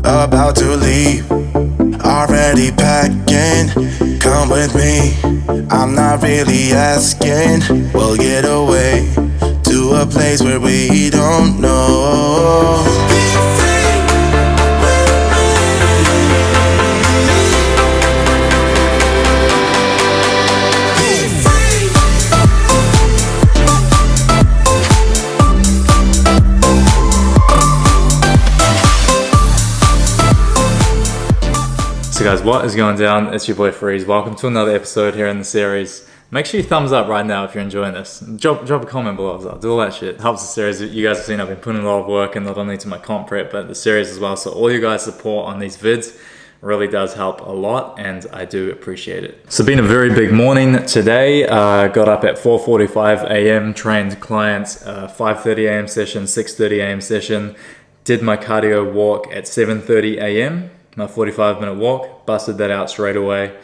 about to leave, already packing. Come with me, I'm not really asking. We'll get away to a place where we don't know. So guys, what is going down? It's your boy Freeze. Welcome to another episode here in the series. Make sure you thumbs up right now if you're enjoying this. Drop a comment below as well. Do all that shit. It helps the series. You guys have seen I've been putting a lot of work in, not only to my comp prep, but the series as well. So all you guys' support on these vids really does help a lot, and I do appreciate it. So been a very big morning today. Got up at 4:45 a.m., trained clients, 5:30 a.m. session, 6:30 a.m. session. Did my cardio walk at 7:30 a.m. my 45-minute walk, busted that out straight away.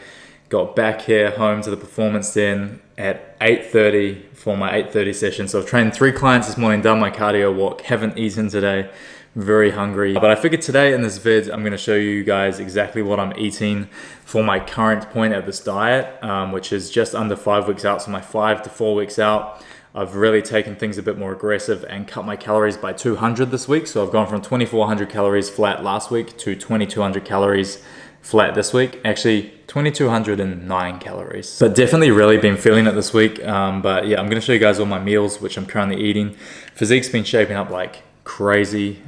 Got back here home to the performance den at 8:30 for my 8:30 session. So I've trained 3 clients this morning, done my cardio walk, haven't eaten today, very hungry. But I figured today in this vid, I'm gonna show you guys exactly what I'm eating for my current point of this diet, which is just under 5 weeks out. So my 5 to 4 weeks out, I've really taken things a bit more aggressive and cut my calories by 200 this week. So I've gone from 2,400 calories flat last week to 2,200 calories flat this week. Actually, 2,209 calories. But definitely really been feeling it this week. But yeah, I'm gonna show you guys all my meals, which I'm currently eating. Physique's been shaping up like crazy.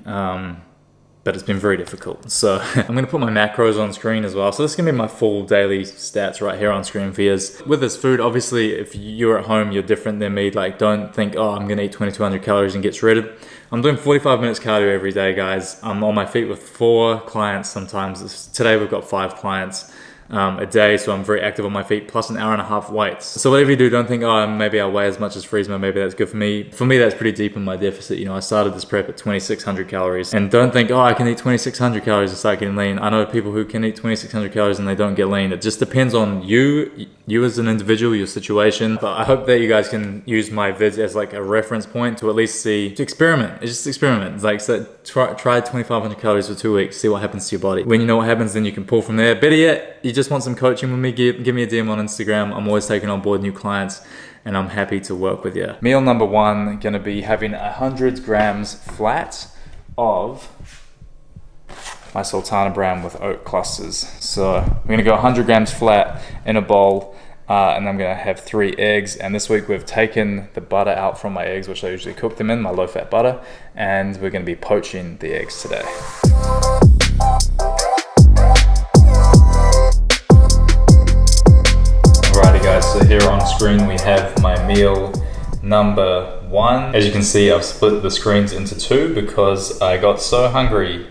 But it's been very difficult. So I'm gonna put my macros on screen as well. So this is gonna be my full daily stats right here on screen for you. With this food, obviously, if you're at home, you're different than me. Like, don't think, oh, I'm gonna eat 2,200 calories and get shredded. I'm doing 45 minutes cardio every day, guys. I'm on my feet with 4 clients sometimes. Today we've got 5 clients a day, so I'm very active on my feet, plus an hour and a half weights. So whatever you do, don't think, oh, maybe I'll weigh as much as Freezma, maybe that's good for me. For me, that's pretty deep in my deficit. You know, I started this prep at 2,600 calories. And don't think, oh, I can eat 2,600 calories and start getting lean. I know people who can eat 2,600 calories and they don't get lean. It just depends on you as an individual, your situation. But I hope that you guys can use my vids as like a reference point to at least see, to experiment. It's just experiment. It's like, so try 2,500 calories for 2 weeks, see what happens to your body. When you know what happens, then you can pull from there. Better yet, you just want some coaching with me, give me a DM on Instagram. I'm always taking on board new clients and I'm happy to work with you. Meal number 1, gonna be having 100 grams flat of my sultana bran with oat clusters. So I'm gonna go 100 grams flat in a bowl, and I'm gonna have 3 eggs. And this week we've taken the butter out from my eggs, which I usually cook them in, my low-fat butter, and we're gonna be poaching the eggs today. Alrighty guys, so here on screen we have my meal number 1. As you can see, I've split the screens into 2 because I got so hungry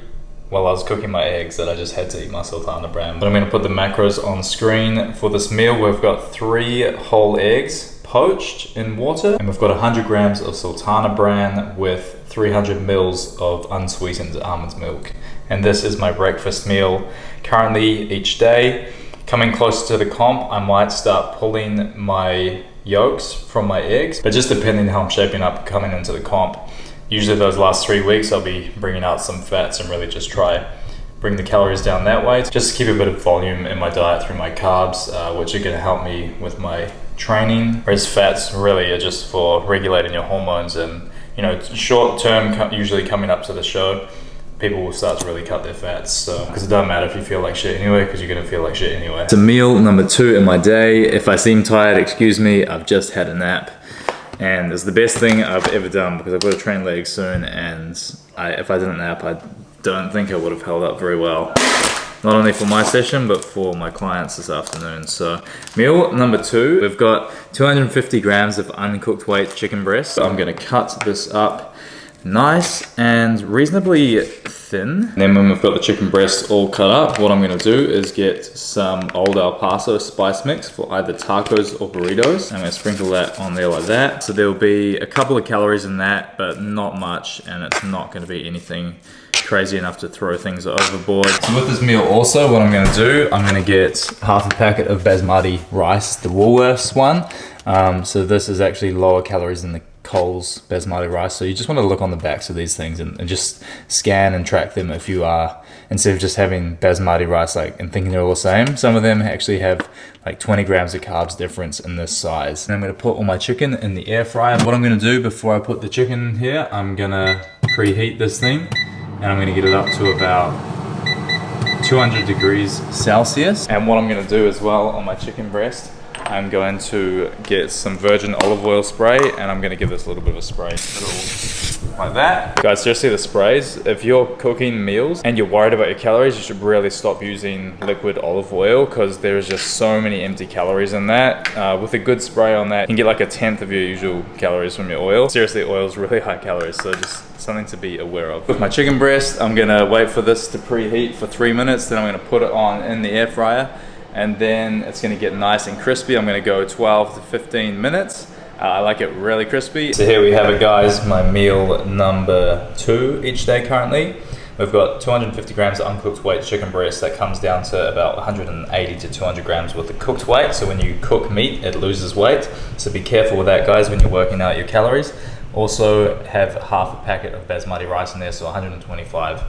while I was cooking my eggs that I just had to eat my sultana bran. But I'm gonna put the macros on screen. For this meal, we've got 3 whole eggs poached in water, and we've got 100 grams of sultana bran with 300 mils of unsweetened almond milk. And this is my breakfast meal currently each day. Coming closer to the comp, I might start pulling my yolks from my eggs, but just depending how I'm shaping up coming into the comp. Usually those last 3 weeks, I'll be bringing out some fats and really just try bring the calories down that way. Just to keep a bit of volume in my diet through my carbs, which are gonna help me with my training. Whereas fats really are just for regulating your hormones and, you know, short term, usually coming up to the show, people will start to really cut their fats. So, because it doesn't matter if you feel like shit anyway, because you're gonna feel like shit anyway. It's a meal number 2 in my day. If I seem tired, excuse me, I've just had a nap. And it's the best thing I've ever done because I've got to train legs soon, and if I didn't nap, I don't think I would have held up very well. Not only for my session, but for my clients this afternoon. So meal number 2, we've got 250 grams of uncooked weight chicken breast. So I'm gonna cut this up nice and reasonably thin. And then when we've got the chicken breast all cut up, what I'm gonna do is get some Old El Paso spice mix for either tacos or burritos. I'm gonna sprinkle that on there like that. So there'll be a couple of calories in that, but not much, and it's not gonna be anything crazy enough to throw things overboard. So with this meal also, what I'm gonna do, I'm gonna get half a packet of basmati rice, the Woolworths one. So this is actually lower calories than the Coles basmati rice. So you just want to look on the backs of these things and just scan and track them if you are, instead of just having basmati rice and thinking they're all the same. Some of them actually have like 20 grams of carbs difference in this size. And I'm gonna put all my chicken in the air fryer. What I'm gonna do before I put the chicken here, I'm gonna preheat this thing and I'm gonna get it up to about 200 degrees Celsius. And what I'm gonna do as well on my chicken breast, I'm going to get some virgin olive oil spray and I'm gonna give this a little bit of a spray. Like that. Guys, seriously, the sprays, if you're cooking meals and you're worried about your calories, you should really stop using liquid olive oil because there's just so many empty calories in that. With a good spray on that, you can get like 1/10 of your usual calories from your oil. Seriously, oil is really high calories, so just something to be aware of. With my chicken breast, I'm gonna wait for this to preheat for 3 minutes, then I'm gonna put it on in the air fryer, and then it's gonna get nice and crispy. I'm gonna go 12 to 15 minutes. I like it really crispy. So here we have it, guys, my meal number 2 each day currently. We've got 250 grams of uncooked weight chicken breast that comes down to about 180 to 200 grams worth of cooked weight. So when you cook meat, it loses weight. So be careful with that, guys, when you're working out your calories. Also have half a packet of basmati rice in there, so 125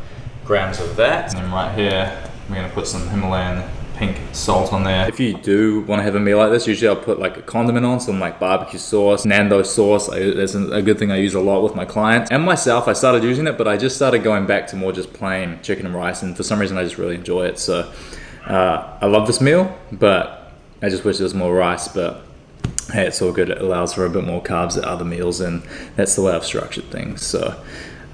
grams of that. And then right here, we're gonna put some Himalayan pink salt on there. If you do want to have a meal like this, usually I'll put like a condiment on, some like barbecue sauce, Nando sauce. That's a good thing I use a lot with my clients. And myself, I started using it, but I just started going back to more just plain chicken and rice, and for some reason I just really enjoy it. So I love this meal, but I just wish there was more rice, but hey, it's all good. It allows for a bit more carbs at other meals, and that's the way I've structured things. So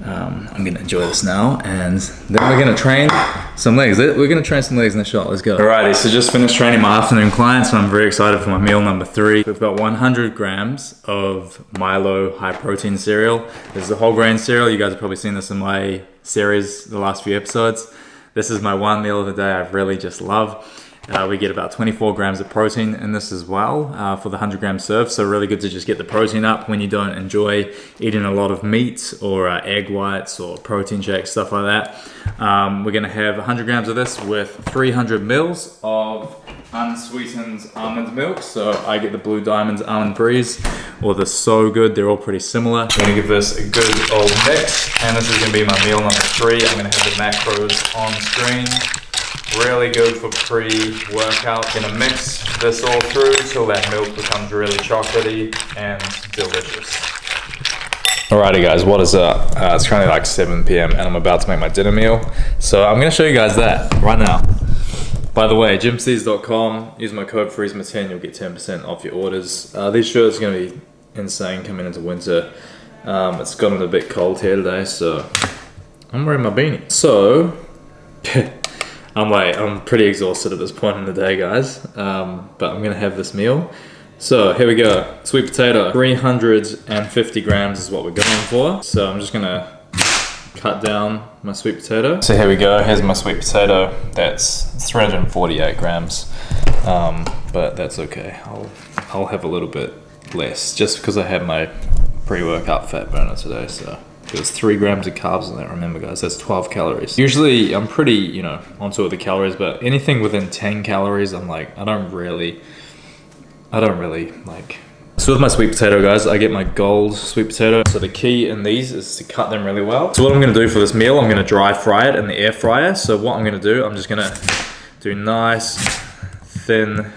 I'm gonna enjoy this now, and then we're gonna train some legs. We're gonna train some legs in the shot. Let's go. Alrighty, so just finished training my afternoon clients, and I'm very excited for my meal number 3. We've got 100 grams of Milo high protein cereal. This is a whole grain cereal. You guys have probably seen this in my series, the last few episodes. This is my one meal of the day I really just love. We get about 24 grams of protein in this as well for the 100 gram serve. So really good to just get the protein up when you don't enjoy eating a lot of meat or egg whites or protein shakes, stuff like that. We're gonna have 100 grams of this with 300 mils of unsweetened almond milk. So I get the Blue Diamonds Almond Breeze or the So Good. They're all pretty similar. I'm gonna give this a good old mix. And this is gonna be my meal number 3. I'm gonna have the macros on screen. Really good for pre-workout. Gonna mix this all through till that milk becomes really chocolatey and delicious. Alrighty guys, what is up? It's currently like 7 p.m. and I'm about to make my dinner meal. So I'm gonna show you guys that right now. By the way, gymseeds.com, use my code Freezma10, you'll get 10% off your orders. These shirts are gonna be insane coming into winter. It's gotten a bit cold here today, so I'm wearing my beanie. So, I'm pretty exhausted at this point in the day, guys, but I'm gonna have this meal. So here we go, sweet potato, 350 grams is what we're going for. So I'm just gonna cut down my sweet potato. So here we go, here's my sweet potato. That's 348 grams, but that's okay. I'll have a little bit less, just because I had my pre-workout fat burner today, so. There's 3 grams of carbs in that, remember guys, that's 12 calories. Usually I'm pretty, on top of the calories, but anything within 10 calories, I'm like, I don't really like. So with my sweet potato, guys, I get my gold sweet potato. So the key in these is to cut them really well. So what I'm gonna do for this meal, I'm gonna dry fry it in the air fryer. So what I'm gonna do, I'm just gonna do nice, thin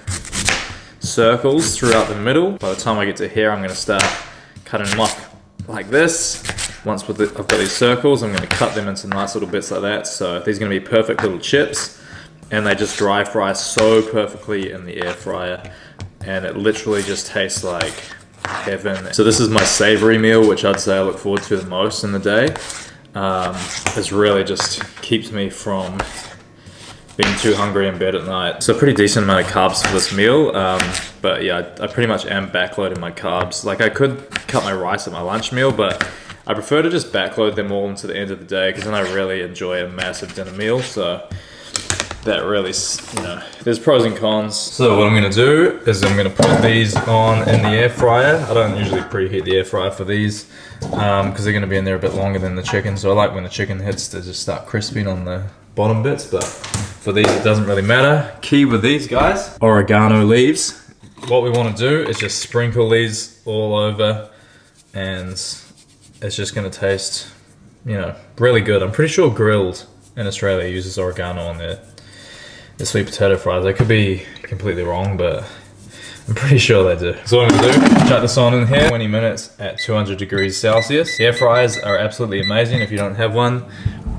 circles throughout the middle. By the time I get to here, I'm gonna start cutting them up like this. Once I've got these circles, I'm gonna cut them into nice little bits like that. So these are gonna be perfect little chips, and they just dry fry so perfectly in the air fryer, and it literally just tastes like heaven. So this is my savory meal, which I'd say I look forward to the most in the day. It really just keeps me from being too hungry in bed at night. So a pretty decent amount of carbs for this meal, but yeah, I pretty much am backloading my carbs. Like I could cut my rice at my lunch meal, but I prefer to just backload them all into the end of the day, because then I really enjoy a massive dinner meal. So that really, there's pros and cons. So what I'm gonna do is I'm gonna put these on in the air fryer. I don't usually preheat the air fryer for these, because they're gonna be in there a bit longer than the chicken. So I like when the chicken hits to just start crisping on the bottom bits, but for these it doesn't really matter. Key with these guys, oregano leaves. What we wanna do is just sprinkle these all over and it's just gonna taste, you know, really good. I'm pretty sure Grilled in Australia uses oregano on their sweet potato fries. I could be completely wrong, but I'm pretty sure they do. So what I'm gonna do, chuck this on in here, 20 minutes at 200 degrees Celsius. Air fryers are absolutely amazing. If you don't have one,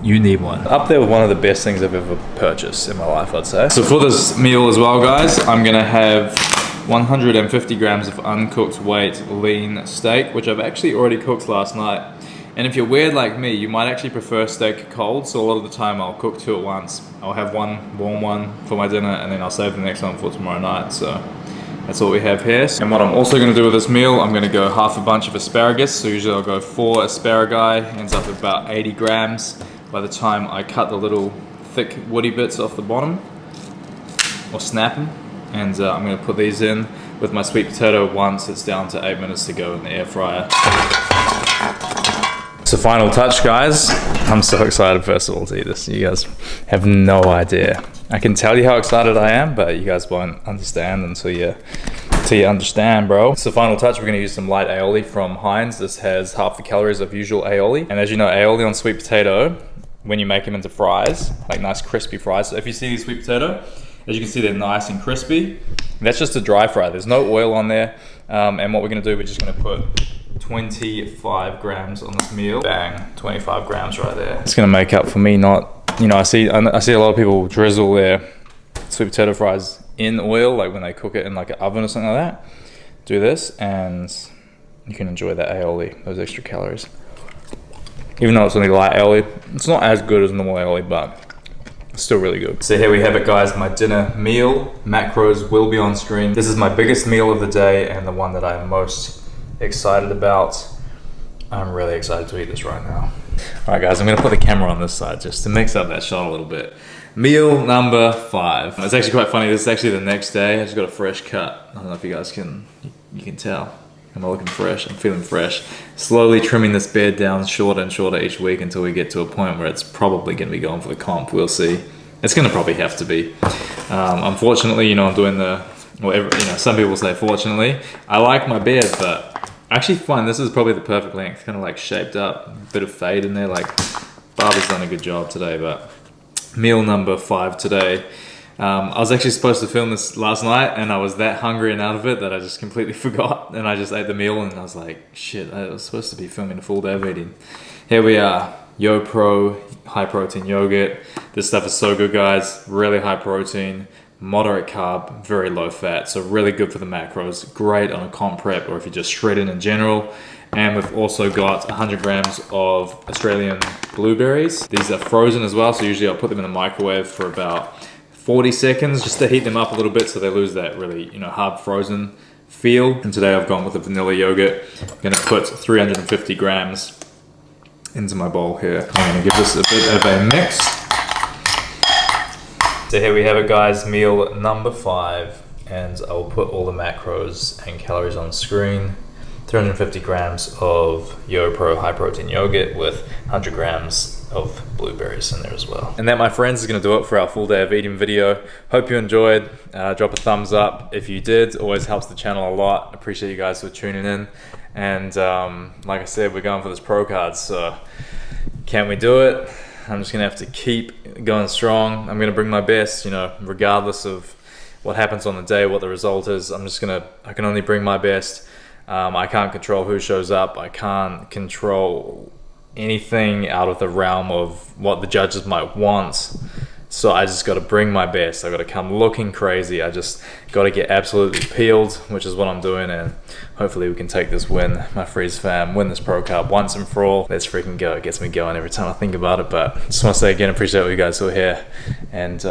you need one. Up there with one of the best things I've ever purchased in my life, I'd say. So for this meal as well, guys, I'm gonna have 150 grams of uncooked weight lean steak, which I've actually already cooked last night. And if you're weird like me, you might actually prefer steak cold, so a lot of the time I'll cook two at once. I'll have one warm one for my dinner, and then I'll save the next one for tomorrow night. So that's what we have here. And what I'm also gonna do with this meal, I'm gonna go half a bunch of asparagus. So usually I'll go 4 asparagus, ends up with about 80 grams. By the time I cut the little thick woody bits off the bottom, or snap them, and I'm gonna put these in with my sweet potato once it's down to 8 minutes to go in the air fryer. So final touch, guys. I'm so excited first of all to eat this. You guys have no idea. I can tell you how excited I am, but you guys won't understand until you understand, bro. So final touch, we're gonna use some light aioli from Heinz. This has half the calories of usual aioli. And as you know, aioli on sweet potato, when you make them into fries, like nice crispy fries. So if you see these sweet potato, as you can see, they're nice and crispy. That's just a dry fry. There's no oil on there. And what we're gonna do, we're just gonna put 25 grams on this meal. Bang, 25 grams right there. It's gonna make up for me not, you know, I see a lot of people drizzle their sweet potato fries in oil, like when they cook it in like an oven or something like that. Do this and you can enjoy that aioli, those extra calories. Even though it's only light aioli, it's not as good as normal aioli, but it's still really good. So here we have it, guys, my dinner meal. Macros will be on screen. This is my biggest meal of the day and the one that I'm most excited about. I'm really excited to eat this right now. All right, guys, I'm gonna put the camera on this side just to mix up that shot a little bit. Meal number 5. It's actually quite funny. This is actually the next day. I just got a fresh cut. I don't know if you guys can tell. I'm looking fresh. I'm feeling fresh. Slowly trimming this beard down shorter and shorter each week until we get to a point where it's probably gonna be going for the comp. We'll see. It's gonna probably have to be. Unfortunately, you know, I'm doing the, whatever, you know, some people say fortunately. I like my beard, but I actually find this is probably the perfect length. Kind of like shaped up, a bit of fade in there. Like, barber's done a good job today, but meal number 5 today. I was actually supposed to film this last night and I was that hungry and out of it that I just completely forgot, and I just ate the meal and I was like, shit, I was supposed to be filming a full day of eating. Here we are, YoPro high protein yogurt. This stuff is so good, guys. Really high protein, moderate carb, very low fat, so really good for the macros. Great on a comp prep or if you're just shredding in general. And we've also got 100 grams of Australian blueberries. These are frozen as well, so usually I'll put them in the microwave for about 40 seconds just to heat them up a little bit so they lose that really, you know, hard frozen feel. And today I've gone with the vanilla yogurt. I'm gonna put 350 grams into my bowl here. I'm gonna give this a bit of a mix. So here we have it, guys, meal number 5, and I'll put all the macros and calories on screen. 350 grams of YoPro high protein yogurt with 100 grams of blueberries in there as well. And that, my friends, is gonna do it for our full day of eating video. Hope you enjoyed. Drop a thumbs up if you did. Always helps the channel a lot. Appreciate you guys for tuning in. And like I said, we're going for this pro card, so can we do it? I'm just gonna have to keep going strong. I'm gonna bring my best, you know, regardless of what happens on the day, what the result is. I can only bring my best. I can't control who shows up. I can't control anything out of the realm of what the judges might want. So I just got to bring my best. I got to come looking crazy. I just got to get absolutely peeled, which is what I'm doing. And hopefully we can take this win, my Freeze fam, win this pro card once and for all. Let's freaking go. It gets me going every time I think about it. But just want to say again, appreciate all you guys who are here. And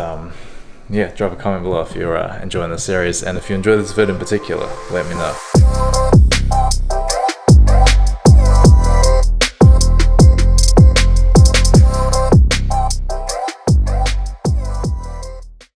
yeah, drop a comment below if you're enjoying the series. And if you enjoy this video in particular, let me know.